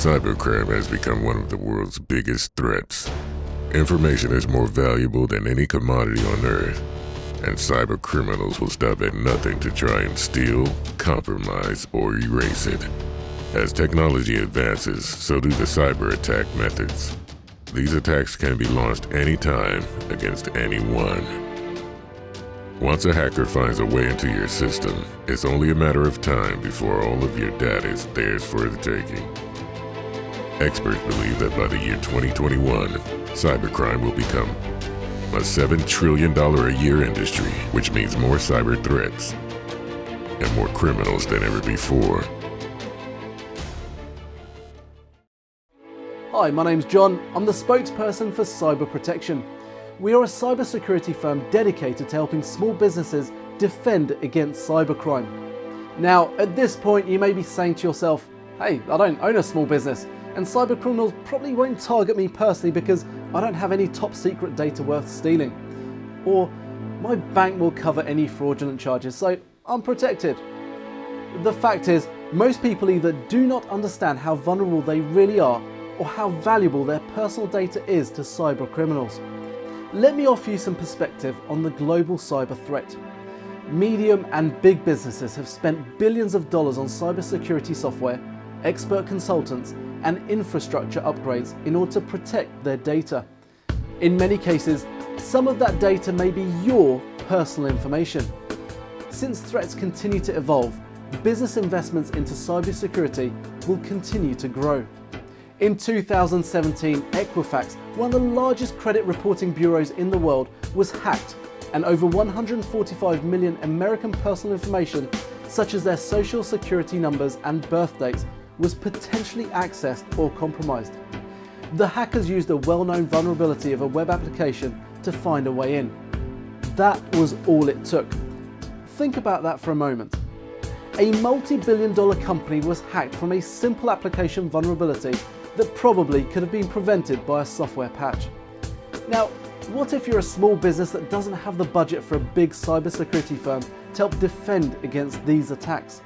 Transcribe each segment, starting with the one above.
Cybercrime has become one of the world's biggest threats. Information is more valuable than any commodity on Earth, and cybercriminals will stop at nothing to try and steal, compromise, or erase it. As technology advances, so do the cyber attack methods. These attacks can be launched anytime against anyone. Once a hacker finds a way into your system, it's only a matter of time before all of your data is theirs for the taking. Experts believe that by the year 2021, cybercrime will become a $7 trillion a year industry, which means more cyber threats and more criminals than ever before. Hi, my name's John. I'm the spokesperson for Cyber Protection. We are a cybersecurity firm dedicated to helping small businesses defend against cybercrime. Now, at this point, you may be saying to yourself, hey, I don't own a small business, and cybercriminals probably won't target me personally because I don't have any top secret data worth stealing. Or, my bank will cover any fraudulent charges, so I'm protected. The fact is, most people either do not understand how vulnerable they really are, or how valuable their personal data is to cyber criminals. Let me offer you some perspective on the global cyber threat. Medium and big businesses have spent billions of dollars on cybersecurity software, expert consultants, and infrastructure upgrades in order to protect their data. In many cases, some of that data may be your personal information. Since threats continue to evolve, business investments into cybersecurity will continue to grow. In 2017, Equifax, one of the largest credit reporting bureaus in the world, was hacked, and over 145 million American personal information, such as their social security numbers and birth dates, was potentially accessed or compromised. The hackers used a well-known vulnerability of a web application to find a way in. That was all it took. Think about that for a moment. A multi-billion-dollar company was hacked from a simple application vulnerability that probably could have been prevented by a software patch. Now, what if you're a small business that doesn't have the budget for a big cybersecurity firm to help defend against these attacks?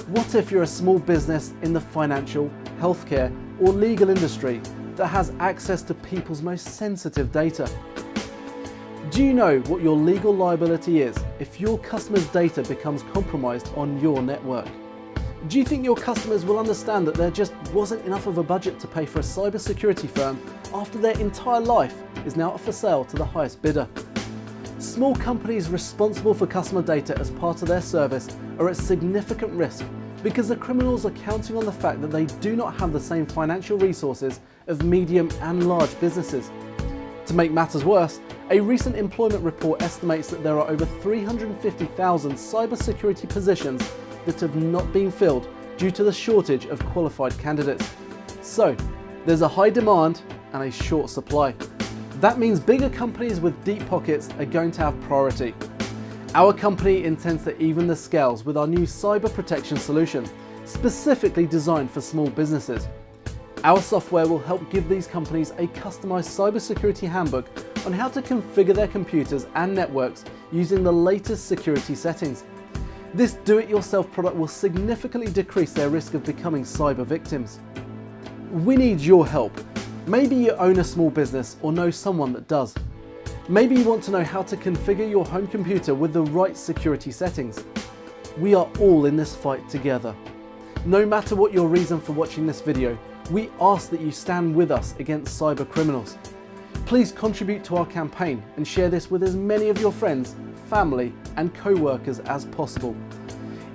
What if you're a small business in the financial, healthcare, or legal industry that has access to people's most sensitive data? Do you know what your legal liability is if your customers' data becomes compromised on your network? Do you think your customers will understand that there just wasn't enough of a budget to pay for a cybersecurity firm after their entire life is now up for sale to the highest bidder? Small companies responsible for customer data as part of their service are at significant risk because the criminals are counting on the fact that they do not have the same financial resources of medium and large businesses. To make matters worse, a recent employment report estimates that there are over 350,000 cybersecurity positions that have not been filled due to the shortage of qualified candidates. So, there's a high demand and a short supply. That means bigger companies with deep pockets are going to have priority. Our company intends to even the scales with our new cyber protection solution, specifically designed for small businesses. Our software will help give these companies a customized cybersecurity handbook on how to configure their computers and networks using the latest security settings. This do-it-yourself product will significantly decrease their risk of becoming cyber victims. We need your help. Maybe you own a small business or know someone that does. Maybe you want to know how to configure your home computer with the right security settings. We are all in this fight together. No matter what your reason for watching this video, we ask that you stand with us against cyber criminals. Please contribute to our campaign and share this with as many of your friends, family, and co-workers as possible.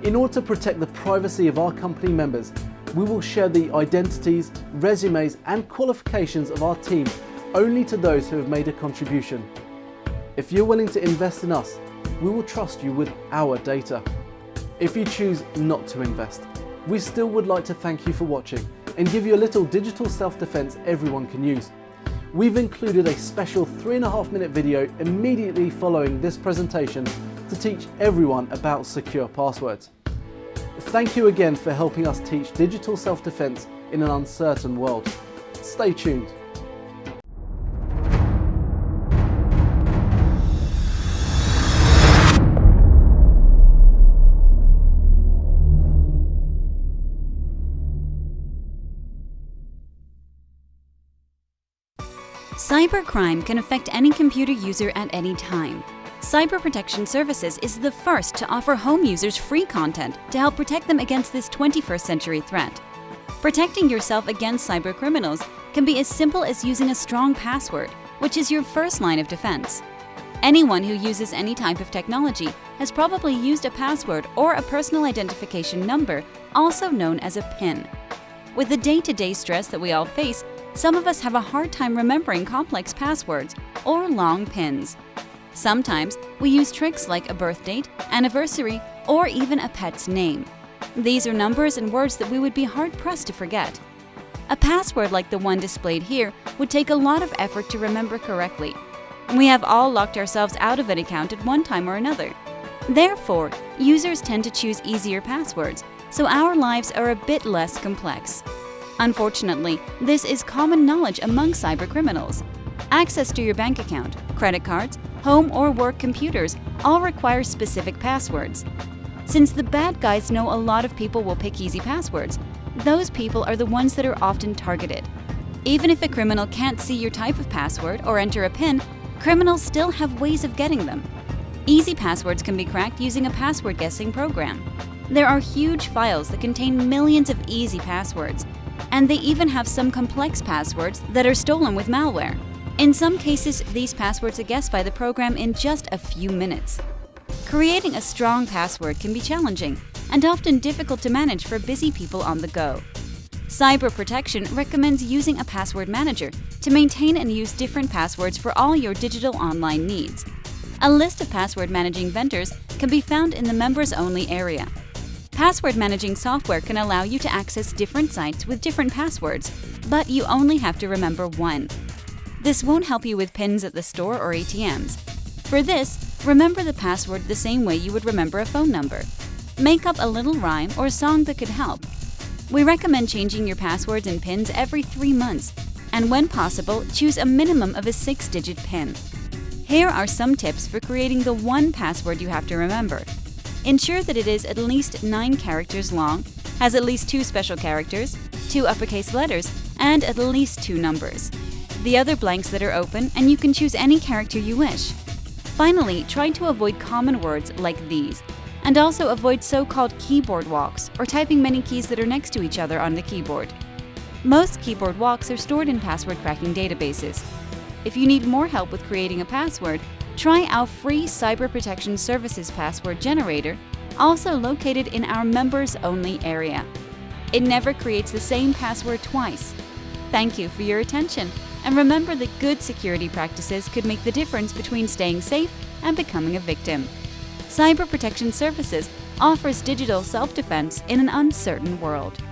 In order to protect the privacy of our company members, we will share the identities, resumes, and qualifications of our team only to those who have made a contribution. If you're willing to invest in us, we will trust you with our data. If you choose not to invest, we still would like to thank you for watching and give you a little digital self-defense everyone can use. We've included a special 3.5-minute video immediately following this presentation to teach everyone about secure passwords. Thank you again for helping us teach digital self-defense in an uncertain world. Stay tuned. Cybercrime can affect any computer user at any time. Cyber Protection Services is the first to offer home users free content to help protect them against this 21st century threat. Protecting yourself against cyber criminals can be as simple as using a strong password, which is your first line of defense. Anyone who uses any type of technology has probably used a password or a personal identification number, also known as a PIN. With the day-to-day stress that we all face, some of us have a hard time remembering complex passwords or long PINs. Sometimes we use tricks like a birth date, anniversary, or even a pet's name. These are numbers and words that we would be hard-pressed to forget. A password like the one displayed here would take a lot of effort to remember correctly. We have all locked ourselves out of an account at one time or another. Therefore, users tend to choose easier passwords, so our lives are a bit less complex. Unfortunately, this is common knowledge among cybercriminals. Access to your bank account, credit cards, home or work computers all require specific passwords. Since the bad guys know a lot of people will pick easy passwords, those people are the ones that are often targeted. Even if a criminal can't see your type of password or enter a PIN, criminals still have ways of getting them. Easy passwords can be cracked using a password guessing program. There are huge files that contain millions of easy passwords, and they even have some complex passwords that are stolen with malware. In some cases, these passwords are guessed by the program in just a few minutes. Creating a strong password can be challenging and often difficult to manage for busy people on the go. Cyber Protection recommends using a password manager to maintain and use different passwords for all your digital online needs. A list of password managing vendors can be found in the members-only area. Password managing software can allow you to access different sites with different passwords, but you only have to remember one. This won't help you with PINs at the store or ATMs. For this, remember the password the same way you would remember a phone number. Make up a little rhyme or song that could help. We recommend changing your passwords and PINs every 3 months, and when possible, choose a minimum of a 6-digit PIN. Here are some tips for creating the one password you have to remember. Ensure that it is at least 9 characters long, has at least 2 special characters, 2 uppercase letters, and at least 2 numbers. The other blanks that are open, and you can choose any character you wish. Finally, try to avoid common words like these, and also avoid so-called keyboard walks or typing many keys that are next to each other on the keyboard. Most keyboard walks are stored in password cracking databases. If you need more help with creating a password, try our free Cyber Protection Services password generator, also located in our members-only area. It never creates the same password twice. Thank you for your attention, and remember that good security practices could make the difference between staying safe and becoming a victim. Cyber Protection Services offers digital self-defense in an uncertain world.